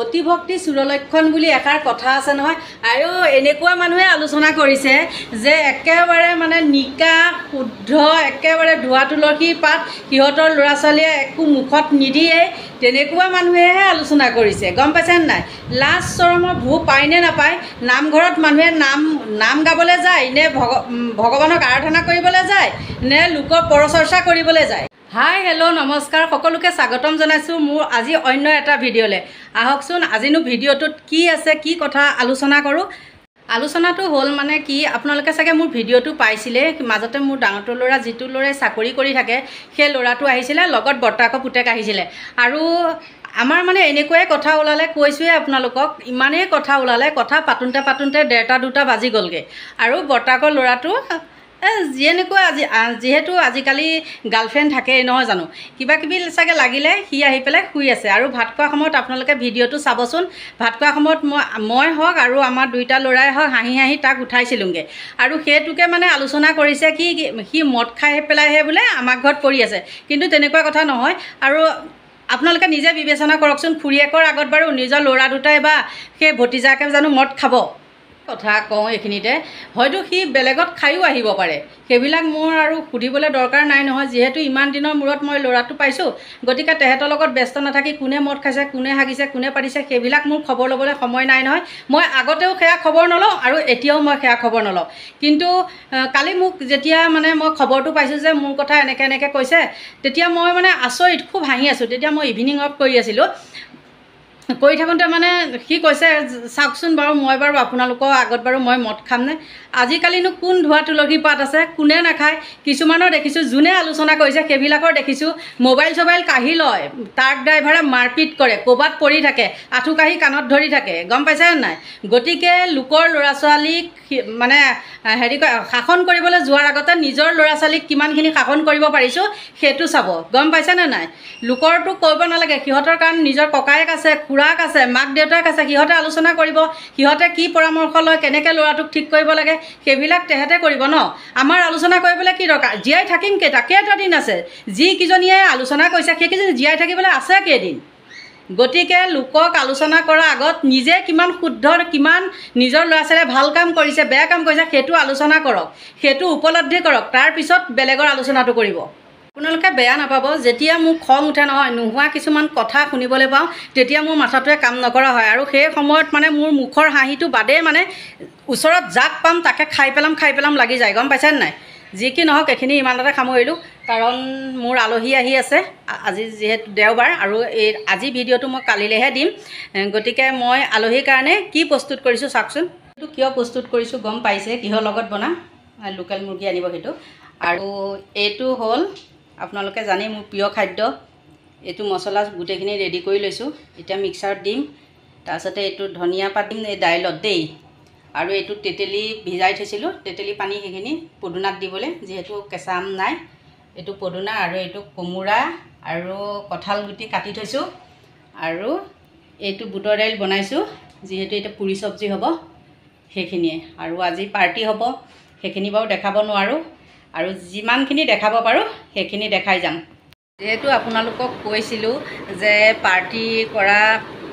অতিভক্তি চুৰলক্ষণ বুলি এষাৰ কথা আছে নহয় আৰু এনেকুৱা মানুহে আলোচনা কৰিছে যে একেবাৰে মানে নিকা শুদ্ধ একেবাৰে ধোৱা তুলসী পাত সিহঁতৰ ল'ৰা ছোৱালীয়ে একো মুখত নিদিয়ে তেনেকুৱা মানুহেহে আলোচনা কৰিছে গম পাইছেনে নাই লাজ চৰমৰ ভূ পায়নে নাপায় নামঘৰত মানুহে নাম গাবলৈ যায় নে ভগৱানক আৰাধনা কৰিবলৈ যায় নে লোকৰ পৰচৰ্চা কৰিবলৈ যায় হাই হেল্ল' নমস্কাৰ সকলোকে স্বাগতম জনাইছোঁ মোৰ আজি অন্য এটা ভিডিঅ'লৈ আহকচোন আজিনো ভিডিঅ'টোত কি আছে কি কথা আলোচনা কৰোঁ আলোচনাটো হ'ল মানে কি আপোনালোকে চাগে মোৰ ভিডিঅ'টো পাইছিলে মাজতে মোৰ ডাঙৰটো ল'ৰা যিটো ল'ৰাই চাকৰি কৰি থাকে সেই ল'ৰাটো আহিছিলে লগত বৰ্তাকৰ পুতেক আহিছিলে আৰু আমাৰ মানে এনেকুৱাই কথা ওলালে কৈছোঁৱে আপোনালোকক ইমানেই কথা ওলালে কথা পাতোঁতে 1:30-2টা বাজি গ'লগৈ আৰু বৰ্তাকৰ ল'ৰাটো যেনেকুৱা যিহেতু আজিকালি গাৰ্লফ্ৰেণ্ড থাকেই নহয় জানো কিবা কিবি চাগে লাগিলে সি আহি পেলাই শুই আছে আৰু ভাত খোৱা সময়ত আপোনালোকে ভিডিঅ'টো চাবচোন ভাত খোৱা সময়ত মই হওক আৰু আমাৰ দুইটা ল'ৰাই হওক হাঁহি হাঁহি তাক উঠাইছিলোঁগৈ আৰু সেইটোকে মানে আলোচনা কৰিছে কি সি মদ খাই পেলাইহে বোলে আমাৰ ঘৰত পৰি আছে কিন্তু তেনেকুৱা কথা নহয় আৰু আপোনালোকে নিজে বিবেচনা কৰকচোন খুৰীয়েকৰ আগত বাৰু নিজৰ ল'ৰা দুটাই বা সেই ভতিজাকে জানো মদ খাব কথা কওঁ এইখিনিতে হয়তো সি বেলেগত খায়ো আহিব পাৰে সেইবিলাক মোৰ আৰু সুধিবলৈ দৰকাৰ নাই নহয় যিহেতু ইমান দিনৰ মূৰত মই ল'ৰাটো পাইছোঁ গতিকে তেহেঁতৰ লগত ব্যস্ত নাথাকি কোনে মদ খাইছে কোনে হাগিছে কোনে পাতিছে সেইবিলাক মোৰ খবৰ ল'বলৈ সময় নাই নহয় মই আগতেও সেয়া খবৰ নলওঁ আৰু এতিয়াও মই সেয়া খবৰ নলওঁ কিন্তু কালি মোক যেতিয়া মানে মই খবৰটো পাইছোঁ যে মোৰ কথা এনেকৈ কৈছে তেতিয়া মই মানে আচৰিত খুব হাঁহি আছোঁ তেতিয়া মই ইভিনিং ৱাক কৰি আছিলোঁ কৰি থাকোঁতে মানে সি কৈছে চাওকচোন বাৰু মই বাৰু আপোনালোকৰ আগত বাৰু মই মদ খামনে আজিকালিনো কোন ধোৱা তুলসী পাত আছে কোনে নাখায় কিছুমানৰ দেখিছোঁ যোনে আলোচনা কৰিছে সেইবিলাকৰ দেখিছোঁ মোবাইল চবাইল কাঢ়ি লয় ট্ৰাক ড্ৰাইভাৰে মাৰপিট কৰে ক'ৰবাত পৰি থাকে আঁঠু কাঢ়ি কাণত ধৰি থাকে গম পাইছেনে নাই গতিকে লোকৰ ল'ৰা ছোৱালীক মানে শাসন কৰিবলৈ যোৱাৰ আগতে নিজৰ ল'ৰা ছোৱালীক কিমানখিনি শাসন কৰিব পাৰিছোঁ সেইটো চাব গম পাইছেনে নাই লোকৰটো কৰিব নালাগে সিহঁতৰ কাৰণ নিজৰ ককায়েক আছে খুৰাক আছে মাক দেউতাক আছে সিহঁতে আলোচনা কৰিব সিহঁতে কি পৰামৰ্শ লয় কেনেকৈ ল'ৰাটোক ঠিক কৰিব লাগে সেইবিলাক তেহেঁতে কৰিব ন আমাৰ আলোচনা কৰিবলৈ কি দৰকাৰ জীয়াই থাকিম কেইটা দিন আছে যিকেইজনীয়ে আলোচনা কৰিছে সেইকেইজনী জীয়াই থাকিবলৈ আছে কেইদিন গতিকে লোকক আলোচনা কৰাৰ আগত নিজে কিমান শুদ্ধ কিমান নিজৰ ল'ৰা ছোৱালীয়ে ভাল কাম কৰিছে বেয়া কাম কৰিছে সেইটো আলোচনা কৰক সেইটো উপলব্ধি কৰক তাৰপিছত বেলেগৰ আলোচনাটো কৰিব আপোনালোকে বেয়া নাপাব যেতিয়া মোক খং উঠে নহয় নোহোৱা কিছুমান কথা শুনিবলৈ পাওঁ তেতিয়া মোৰ মাথাটোৱে কাম নকৰা হয় আৰু সেই সময়ত মানে মোৰ মুখৰ হাঁহিটো বাদেই মানে ওচৰত যাক পাম তাকে খাই পেলাম লাগি যায় গম পাইছেনে নাই যি কি নহওক এইখিনি ইমানতে সামৰিলোঁ কাৰণ মোৰ আলহী আহি আছে আজি যিহেতু দেওবাৰ আৰু এই আজি ভিডিঅ'টো মই কালিলৈহে দিম গতিকে মই আলহীৰ কাৰণে কি প্ৰস্তুত কৰিছোঁ চাওকচোন এইটো কিয় প্ৰস্তুত কৰিছোঁ গম পাইছে কিহৰ লগত বনাম লোকেল মুৰ্গী আনিব সেইটো আৰু এইটো হ'ল আপোনালোকে জানেই মোৰ প্ৰিয় খাদ্য এইটো মছলা গোটেইখিনি ৰেডি কৰি লৈছোঁ এতিয়া মিক্সাৰত দিম তাৰপিছতে এইটো ধনিয়া পাত দিম এই দাইলত দেই আৰু এইটো তেতেলী ভিজাই থৈছিলোঁ তেতেলী পানী সেইখিনি পদুনাত দিবলৈ যিহেতু কেঁচা আম নাই এইটো পদুনা আৰু এইটো কোমোৰা আৰু কঁঠাল গুটি কাটি থৈছোঁ আৰু এইটো বুটৰ দাইল বনাইছোঁ যিহেতু এইটো পুৰি চব্জি হ'ব সেইখিনিয়ে আৰু আজি পাৰ্টি হ'ব সেইখিনি বাৰু দেখাব নোৱাৰোঁ আৰু যিমানখিনি দেখাব পাৰোঁ সেইখিনি দেখাই যাম যিহেতু আপোনালোকক কৈছিলোঁ যে পাৰ্টি কৰা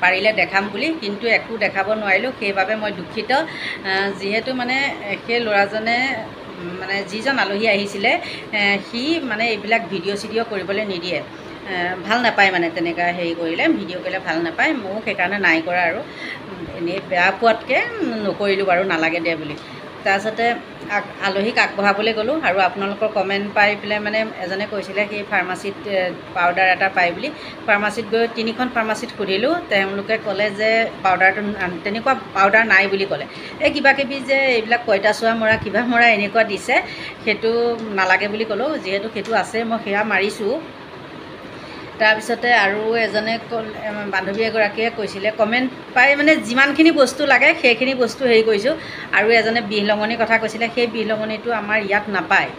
পাৰিলে দেখাম বুলি কিন্তু একো দেখাব নোৱাৰিলোঁ সেইবাবে মই দুখিত যিহেতু মানে সেই ল'ৰাজনে মানে যিজন আলহী আহিছিলে সি মানে এইবিলাক ভিডিঅ' চিডিঅ' কৰিবলৈ নিদিয়ে ভাল নাপায় মানে তেনেকুৱা হেৰি কৰিলে ভিডিঅ' কৰিলে ভাল নাপায় মোক সেইকাৰণে নাই কৰা আৰু এনেই বেয়া পোৱাতকৈ নকৰিলোঁ বাৰু নালাগে দে বুলি তাৰপিছতে আলহীক আগবঢ়াবলৈ গ'লোঁ আৰু আপোনালোকৰ কমেণ্ট পাই পেলাই মানে এজনে কৈছিলে কি ফাৰ্মাচীত পাউডাৰ এটা পায় বুলি ফাৰ্মাচীত গৈ 3খন ফাৰ্মাচীত সুধিলোঁ তেওঁলোকে ক'লে যে পাউডাৰটো তেনেকুৱা পাউডাৰ নাই বুলি ক'লে এই কিবাকিবি যে এইবিলাক পঁইতাচোৰা মৰা কিবা মৰা এনেকুৱা দিছে সেইটো নালাগে বুলি ক'লোঁ যিহেতু সেইটো আছে মই সেয়া মাৰিছোঁ তাৰপিছতে আৰু এজনে বান্ধৱী এগৰাকীয়ে কৈছিলে কমেণ্ট পাই মানে যিমানখিনি বস্তু লাগে সেইখিনি বস্তু হেৰি কৰিছোঁ আৰু এজনে বিহলঙনিৰ কথা কৈছিলে সেই বিহলঙনিটো আমাৰ ইয়াত নাপায়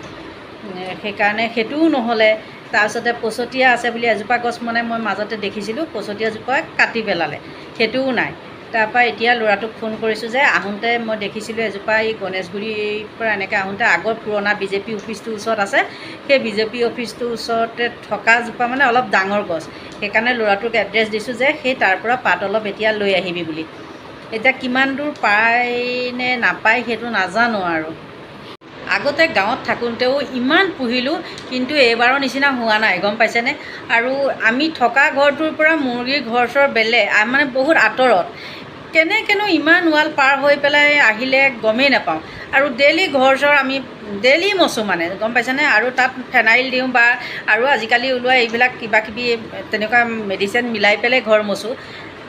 সেইকাৰণে সেইটোও নহ'লে তাৰপিছতে পচতীয়া আছে বুলি এজোপা গছ মানে মই মাজতে দেখিছিলোঁ পচতীয়াজোপা কাটি পেলালে সেইটোও নাই তাৰপৰা এতিয়া ল'ৰাটোক ফোন কৰিছোঁ যে আহোঁতে মই দেখিছিলোঁ এজোপা এই গণেশগুৰিৰ পৰা এনেকৈ আহোঁতে আগৰ পুৰণা বিজেপি অফিচটোৰ ওচৰত আছে সেই বিজেপি অফিচটোৰ ওচৰতে থকা জোপা মানে অলপ ডাঙৰ গছ সেইকাৰণে ল'ৰাটোক এড্ৰেছ দিছোঁ যে সেই তাৰ পৰা পাত অলপ এতিয়া লৈ আহিবি বুলি। এতিয়া কিমান দূৰ পায় নে নাপায় সেইটো নাজানো আৰু। আগতে গাঁৱত থাকোঁতেও ইমান পুহিলোঁ, কিন্তু এইবাৰৰ নিচিনা হোৱা নাই, গম পাইছেনে? আৰু আমি থকা ঘৰটোৰ পৰা মুৰ্গীৰ ঘৰ চৰ বেলেগ, মানে বহুত আঁতৰত। কেনেকৈনো ইমান ৱাল পাৰ হৈ পেলাই আহিলে গমেই নাপাওঁ। আৰু ডেইলি ঘৰ চৰ আমি ডেইলি মচোঁ মানে, গম পাইছেনে? আৰু তাত ফেনাইল দিওঁ বা আৰু আজিকালি ওলোৱা এইবিলাক কিবাকিবি তেনেকুৱা মেডিচিন মিলাই পেলাই ঘৰ মচোঁ।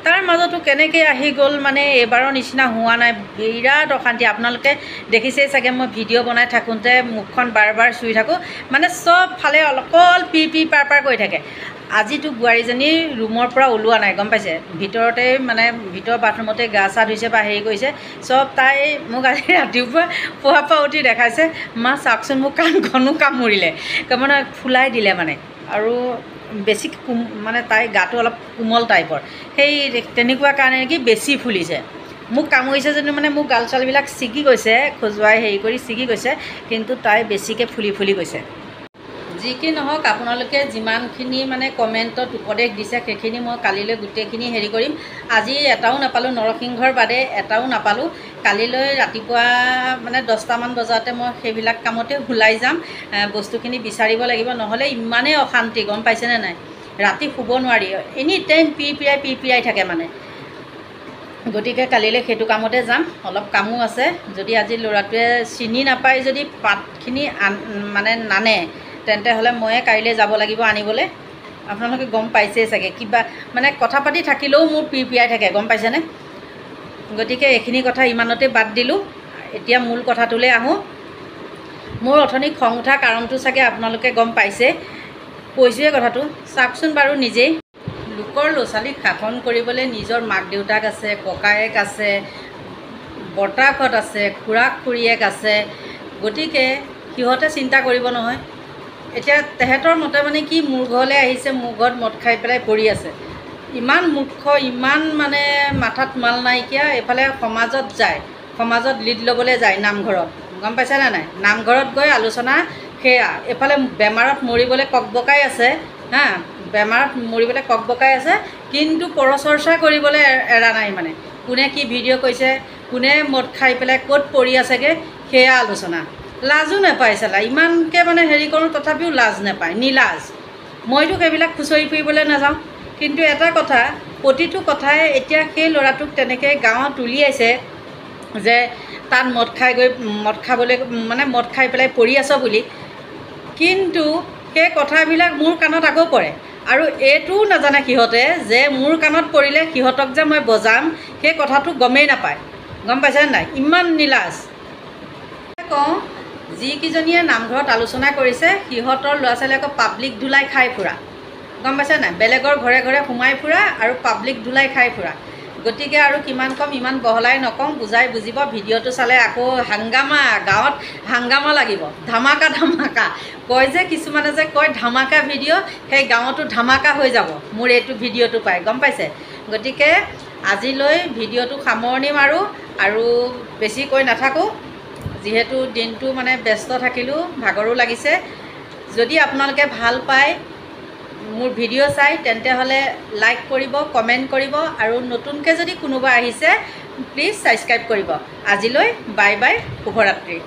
তাৰ মাজতো কেনেকৈ আহি গ'ল মানে এইবাৰৰ নিচিনা হোৱা নাই। বিৰাট অশান্তি। আপোনালোকে দেখিছেই চাগে, মই ভিডিঅ' বনাই থাকোঁতে মুখখন বাৰ বাৰ চুই থাকোঁ, মানে চব ফালে অকল পি পি পাৰ পাৰ কৰি থাকে। আজিতো বোৱাৰীজনী ৰুমৰ পৰা ওলোৱা নাই, গম পাইছে? ভিতৰতে মানে ভিতৰ বাথৰুমতে গা চা ধুইছে বা হেৰি কৰিছে চব। তাই মোক আজি ৰাতিপুৱা পুৱাৰ পৰা উঠি দেখাইছে, মা চাওকচোন মোক কাণখনো কামুৰিলে, মানে ফুলাই দিলে মানে। আৰু বেছি মানে তাই গাটো অলপ কোমল টাইপৰ, সেই তেনেকুৱা কাৰণে নেকি বেছি ফুলিছে। মোক কামুৰিছে যদিও মানে মোক গাল চালবিলাক ছিগি গৈছে, খজুৱাই হেৰি কৰি ছিগি গৈছে, কিন্তু তাই বেছিকৈ ফুলি ফুলি গৈছে। যি কি নহওক, আপোনালোকে যিমানখিনি মানে কমেণ্টত উপদেশ দিছে সেইখিনি মই কালিলৈ গোটেইখিনি হেৰি কৰিম। আজি এটাও নাপালোঁ, নৰসিংহৰ বাদে এটাও নাপালোঁ। কালিলৈ ৰাতিপুৱা মানে 10টামান বজাতে মই সেইবিলাক কামতে ওলাই যাম, বস্তুখিনি বিচাৰিব লাগিব। নহ'লে ইমানেই অশান্তি, গম পাইছেনে নাই? ৰাতি শুব নোৱাৰি, এনি টাইম পি পিয়াই থাকে মানে। গতিকে কালিলৈ সেইটো কামতে যাম। অলপ কামো আছে। যদি আজি ল'ৰাটোৱে চিনি নাপায়, যদি পাতখিনি মানে নানে, তেন্তে হ'লে ময়ে কাইলৈ যাব লাগিব আনিবলৈ। আপোনালোকে গম পাইছেই চাগে, কিবা মানে কথা পাতি থাকিলেও মোৰ পি পিয়াই থাকে, গম পাইছেনে? গতিকে এইখিনি কথা ইমানতে বাদ দিলোঁ। এতিয়া মূল কথাটোলৈ আহোঁ। মোৰ অথনি খং উঠা কাৰণটো চাগে আপোনালোকে গম পাইছে, কৈছোঁৱে কথাটো। চাওকচোন বাৰু নিজেই। লোকৰ ল'ৰা ছোৱালীক শাসন কৰিবলৈ নিজৰ মাক দেউতাক আছে, ককায়েক আছে, বৰ্তাকত আছে, খুৰাক খুৰীয়েক আছে। গতিকে সিহঁতে চিন্তা কৰিব নহয়। এতিয়া তেহেঁতৰ মতে মানে কি, মোৰ ঘৰলৈ আহিছে, মোৰ ঘৰত মদ খাই পেলাই পৰি আছে। ইমান মূৰ্খ, ইমান মানে মাথাত মাল নাইকিয়া। এইফালে সমাজত যায়, সমাজত লিড ল'বলৈ যায় নামঘৰত, গম পাইছেনে নাই? নামঘৰত গৈ আলোচনা সেয়া। এইফালে বেমাৰত মৰিবলৈ ককবকাই আছে, হা, বেমাৰত মৰিবলৈ ককবকাই আছে, কিন্তু পৰচৰ্চা কৰিবলৈ এৰা নাই মানে। কোনে কি ভিডিঅ' কৰিছে, কোনে মদ খাই পেলাই ক'ত পৰি আছেগৈ, সেয়া আলোচনা। লাজো নাপায় চালা, ইমানকৈ মানে হেৰি কৰোঁ তথাপিও লাজ নাপায়, নিলাজ। মইতো সেইবিলাক খুচৰি ফুৰিবলৈ নাযাওঁ। কিন্তু এটা কথা, প্ৰতিটো কথাই এতিয়া সেই ল'ৰাটোক তেনেকৈ গাঁৱত উলিয়াইছে যে তাত মদ খাবলৈ মানে মদ খাই পেলাই পৰি আছ বুলি। কিন্তু সেই কথাবিলাক মোৰ কাণত আকৌ পৰে। আৰু এইটোও নাজানে সিহঁতে যে মোৰ কাণত পৰিলে সিহঁতক যে মই বজাম, সেই কথাটো গমেই নাপায়, গম পাইছেনে নাই? ইমান নিলাজ। কওঁ, যিকেইজনীয়ে নামঘৰত আলোচনা কৰিছে সিহঁতৰ ল'ৰা ছোৱালী আকৌ পাব্লিক ধুলাই খাই ফুৰা, গম পাইছে নাই? বেলেগৰ ঘৰে ঘৰে সোমাই ফুৰা আৰু পাব্লিক ধুলাই খাই ফুৰা। গতিকে আৰু কিমান কম, ইমান বহলাই নকওঁ, বুজাই বুজিব। ভিডিঅ'টো চালে আকৌ হাংগামা, গাঁৱত হাংগামা লাগিব, ধামাকা ধামাকা কয় যে, কিছুমানে যে কয় ধামাকা ভিডিঅ', সেই গাঁৱতো ধামাকা হৈ যাব মোৰ এইটো ভিডিঅ'টো পাই, গম পাইছে? গতিকে আজিলৈ ভিডিঅ'টো সামৰণি মাৰোঁ আৰু বেছি কৈ নাথাকোঁ, যিহেতু দিনটো মানে ব্যস্ত থাকিলোঁ, ভাগৰো লাগিছে। যদি আপোনালোকে ভাল পায় মোৰ ভিডিঅ' চাই, তেন্তে হ'লে লাইক কৰিব, কমেণ্ট কৰিব, আৰু নতুনকৈ যদি কোনোবা আহিছে প্লিজ ছাবস্ক্ৰাইব কৰিব। আজিলৈ বাই বাই, শুভৰাত্ৰি।